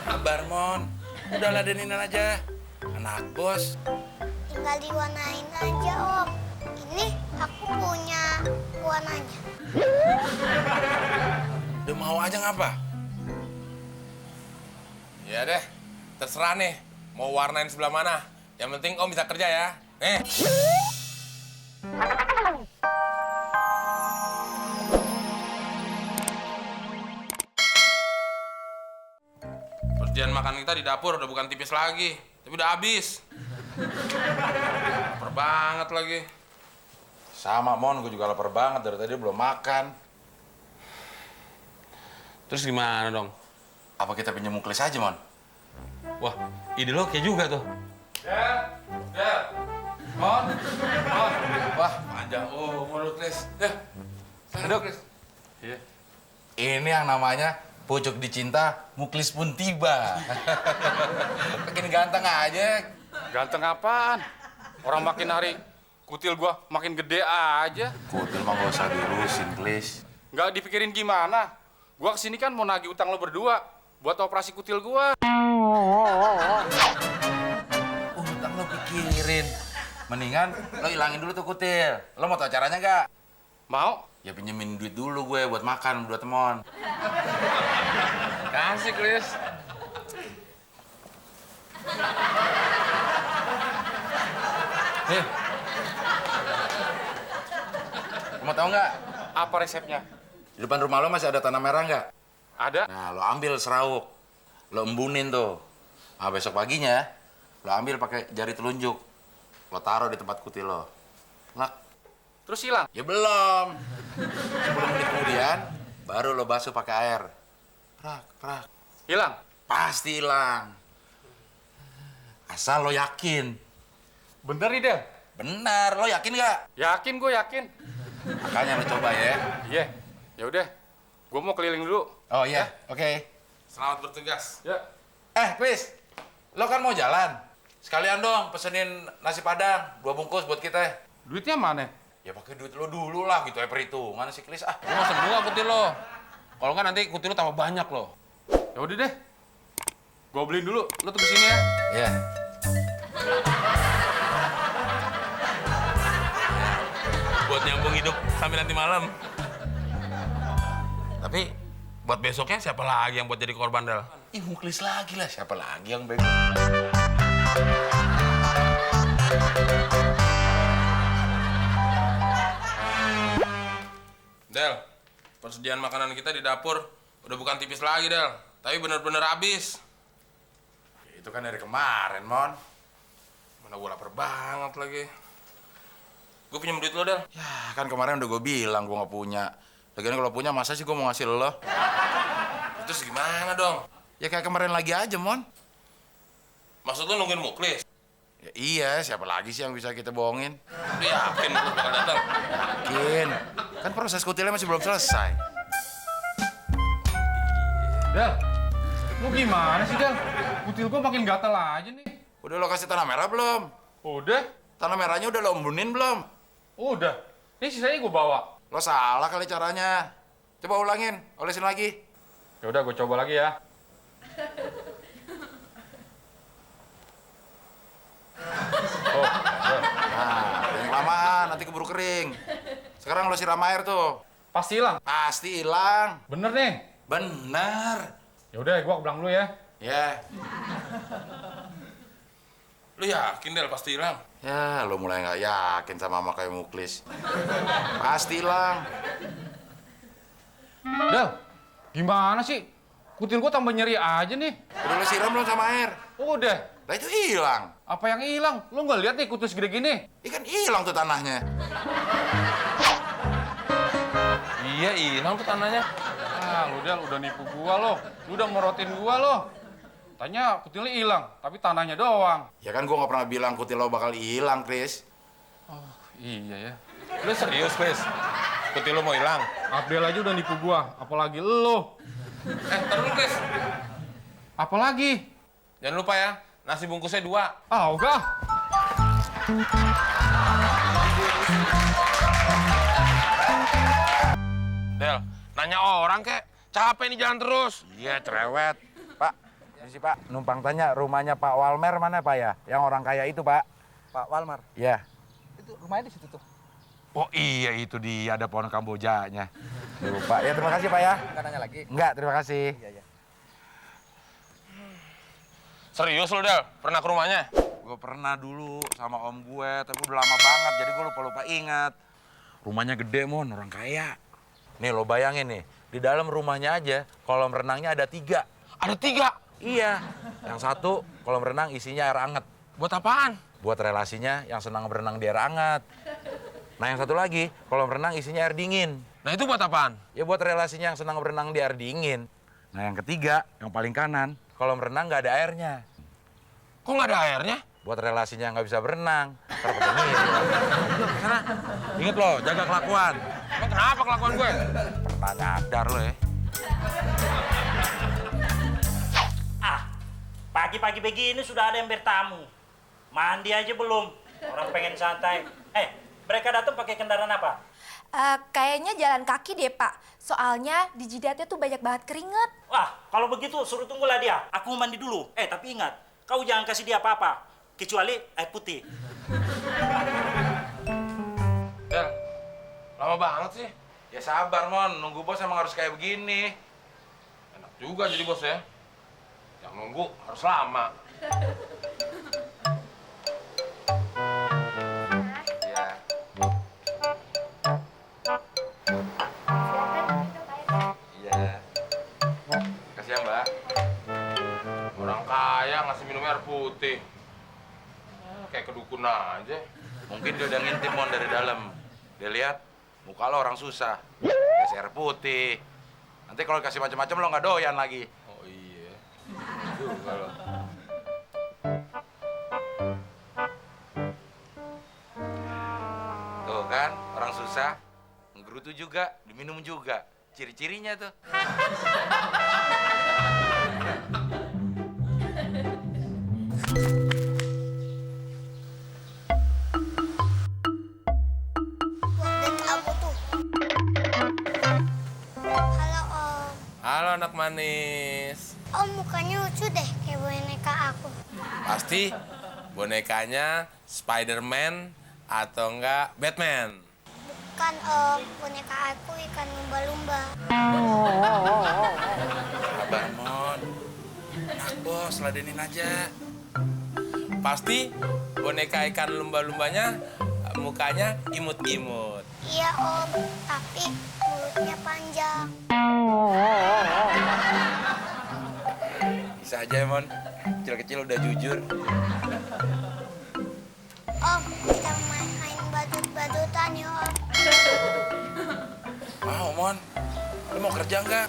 Sabar, Mon. Udah ladenin aja. Anak bos. Tinggal diwarnain aja, Om. Ini aku punya warnanya. Udah mau aja ngapa? Ya deh, terserah nih. Mau warnain sebelah mana? Yang penting Om bisa kerja ya. Nih. Perjanjian makan kita di dapur udah bukan tipis lagi, tapi udah habis. Lapar banget lagi. Sama, Mon. Gue juga lapar banget. Dari tadi belum makan. Terus gimana dong? Apa kita pinjam muklis aja, Mon? Wah, ide lo kayak juga tuh. Del. Mon. Wah, Panjang. Oh, mulut Klis. duduk. Iya. Ini yang namanya pucuk dicinta, muklis pun tiba. Makin ganteng aja. Ganteng apaan? Orang makin hari kutil gua makin gede aja. Kutil mah gak usah diurusin, Klis. Nggak dipikirin gimana? Gua kesini kan mau nagih utang lo berdua buat operasi kutil gua. Utang lo pikirin. Mendingan lo ilangin dulu tuh kutil. Lo mau tau caranya gak? Mau? Ya pinjemin duit dulu gue buat makan berdua temon. Kasih, Klis. Nih. Lo mau tau nggak? Apa resepnya? Di depan rumah lo masih ada tanah merah nggak? Ada? Nah, lo ambil serawuk. Lo embunin tuh. Nah, besok paginya, lo ambil pakai jari telunjuk. Lo taruh di tempat kutil lo. Lak. Terus hilang? Ya belum. 10 menit kemudian, baru lo basuh pakai air. Prak. Hilang? Pasti hilang. Asal lo yakin. Bener nih, Del? Benar, lo yakin nggak? Yakin, gue yakin. Makanya lo coba ya. Iya. Ya udah. Gue mau keliling dulu. Oh iya, oke. Selamat bertugas. Ya. Chris, lo kan mau jalan. Sekalian dong pesenin nasi padang, 2 bungkus buat kita. Duitnya mana? Ya pakai duit lo dulu lah, gitu ya perhitungan sih, Chris. Ah, Lo mau semua kutil lo. Kalau nggak nanti kutil lo tambah banyak lo. Ya udah deh. Gue beliin dulu. Lo tunggu sini ya. ya. Buat nyambung hidup sampai nanti malam. Tapi buat besoknya siapa lagi yang buat jadi korban, Del? Ih, muklis lagi lah. Siapa lagi yang bego? Del, persediaan makanan kita di dapur udah bukan tipis lagi, Del. Tapi bener-bener habis. Ya, itu kan dari kemarin, Mon. Mana gue lapar banget lagi. Gue pinjam duit lo, Del. Ya, kan kemarin udah gue bilang gue nggak punya. Lagian kalau punya, masa sih gue mau ngasih lo? Terus gimana dong? Ya kayak kemarin lagi aja, Mon. Maksud lo nungguin muklis? Ya, iya, siapa lagi sih yang bisa kita bohongin? Lo yakin muklis bakal datang? Yakin. Kan proses kutilnya masih belum selesai. Del, lu gimana sih, Del? Kutil gue makin gatal aja nih. Udah lo kasih tanah merah belum? Udah? Tanah merahnya udah lo embunin belum? Udah. Ini sisanya gue bawa. Lo salah kali caranya. Coba ulangin, olesin lagi. Ya udah, gue coba lagi ya. Oh, udah. Nah, yang kelamaan, nanti keburu kering. Sekarang lo siram air tuh. Pasti hilang. Pasti hilang. Bener nih. Bener. Ya udah, gue ke belakang dulu ya. Ya. Lo yakin, Del, pasti hilang? Ya, lo mulai nggak yakin sama mama kayak muklis. Pasti hilang. Del, gimana sih? Kutil gue tambah nyeri aja nih. Udah lo siram belum sama air? Udah. Lah itu hilang. Apa yang hilang? Lu nggak lihat nih kutil segede gini? Ikan hilang tuh tanahnya. Iya, hilang tuh tanahnya. Ah, lu Del, udah nipu gua lo. Lu udah morotin gua lo. Tanya kutilnya hilang, tapi tanahnya doang. Ya kan gua nggak pernah bilang kutil lo bakal hilang, Chris. Oh, iya ya. Lo serius, Klis? Kutil lo mau hilang? Abdel aja udah nipu gua, apalagi lo. Ntar dulu, Klis. Apalagi? Jangan lupa ya, nasi bungkusnya 2. Ah, udah. Del, nanya orang kek. Capek nih jalan terus. Iya, cerewet. Pak, ini sih Pak, numpang tanya rumahnya Pak Walmer mana Pak ya? Yang orang kaya itu Pak. Pak Walmar. Iya. Itu rumahnya di situ tuh. Oh iya, itu dia ada pohon kambojanya. Lupa. Ya, terima kasih Pak ya. Enggak nanya lagi. Enggak, terima kasih. Iya, iya. Serius lu, Del? Pernah ke rumahnya? Gue pernah dulu sama om gue, tapi udah lama banget, jadi gue lupa-lupa ingat. Rumahnya gede, Mon, orang kaya. Nih, lo bayangin nih, di dalam rumahnya aja, kolam renangnya ada 3. Ada 3? Iya, yang satu kolam renang isinya air anget. Buat apaan? Buat relasinya yang senang berenang di air hangat. Nah, yang satu lagi, kolam renang isinya air dingin. Nah itu buat apaan? Ya buat relasinya yang senang berenang di air dingin. Nah, yang ketiga, yang paling kanan, kolam renang nggak ada airnya. Kok nggak ada airnya? Buat relasinya yang nggak bisa berenang. Ntar pada ngiri. Sana, inget loh, jaga kelakuan. Emang kenapa kelakuan gue? Pernah nyadar lo ya. Pagi-pagi begini sudah ada yang bertamu. Mandi aja belum. Orang pengen santai. Mereka datang pakai kendaraan apa? Kayaknya jalan kaki deh, Pak. Soalnya di jidatnya tuh banyak banget keringet. Wah, kalau begitu suruh tunggulah dia. Aku mau mandi dulu. Tapi ingat, kau jangan kasih dia apa-apa. Kecuali air putih. Del, lama banget sih. Ya sabar, Mon. Nunggu bos emang harus kayak begini. Enak juga jadi bos ya. Yang nunggu harus lama. Iya. Iya. Kasih ya, Mbak. Orang kaya ngasih minum air putih. Kayak kedukun aja. Mungkin dia udah ngintip, Mon, dari dalam. Dia lihat, muka lo orang susah. Kasih air putih. Nanti kalau dikasih macam-macam lo nggak doyan lagi. Oh iya. Juga lo. Tuh kan, orang susah. Ngegerutu juga, diminum juga. Ciri-cirinya tuh. Dan aku tuh. Halo Om. Halo anak manis. Om mukanya lucu deh kayak boneka aku. Pasti bonekanya Spider-Man atau enggak Batman. Bukan Om, boneka aku ikan lumba-lumba. Sabar, Mon. Enak, bos. Ladenin aja. Pasti boneka ikan lumba-lumbanya mukanya imut-imut. Iya Om, tapi mulutnya panjang. Bisa aja, Mon. Kecil-kecil udah jujur. Om, kita main badut-badutan ya Om. Mau, Mon. Lu mau kerja nggak?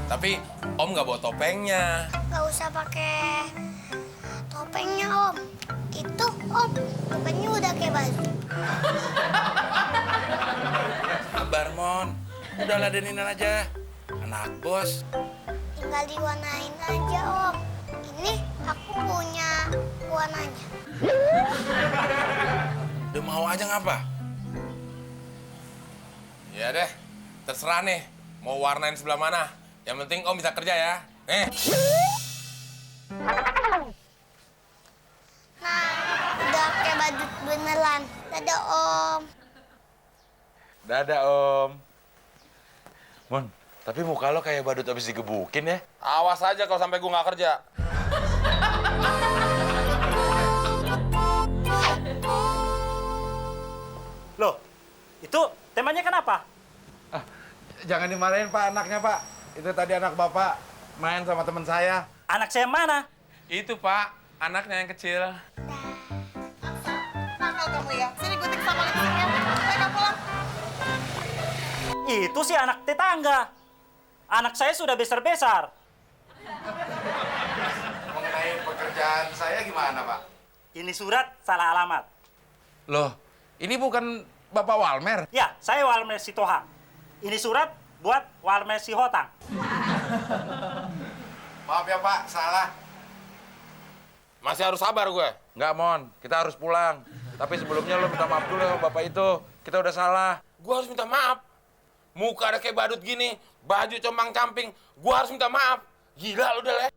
Tapi Om nggak bawa topengnya. Gak usah pakai topengnya Om. Itu Om, topengnya udah kayak badut. Sabar, Mon. Udah ladenin aja. Anak bos. Tinggal diwarnain aja Om. Ini aku punya warnanya. Udah mau aja ngapa? Ya deh, terserah nih. Mau warnain sebelah mana? Yang penting Om bisa kerja ya. Nah, udah kayak badut beneran. Dadah Om. Dadah, Om. Mon, tapi muka lo kayak badut abis digebukin ya? Awas aja kalau sampai gue nggak kerja. Loh, itu temanya kenapa? Jangan dimarahin, Pak, anaknya, Pak. Itu tadi anak Bapak main sama teman saya. Anak saya mana? Itu Pak, anaknya yang kecil. Nakal kamu ya. Sini gunting sama lipstiknya. Saya pulang. Itu sih anak tetangga. Anak saya sudah besar-besar. Mengenai pekerjaan saya gimana, Pak? Ini surat salah alamat. Loh, ini bukan Bapak Walmer. Ya, saya Walmer Sitohang. Ini surat buat Walmer Sihotang. Maaf ya, Pak, salah. Masih harus sabar gue. Nggak, Mon. Kita harus pulang. Tapi sebelumnya lo minta maaf dulu sama Bapak itu. Kita udah salah. Gue harus minta maaf. muka ada kayak badut gini, baju compang-camping, gua harus minta maaf. Gila lu, Del ya.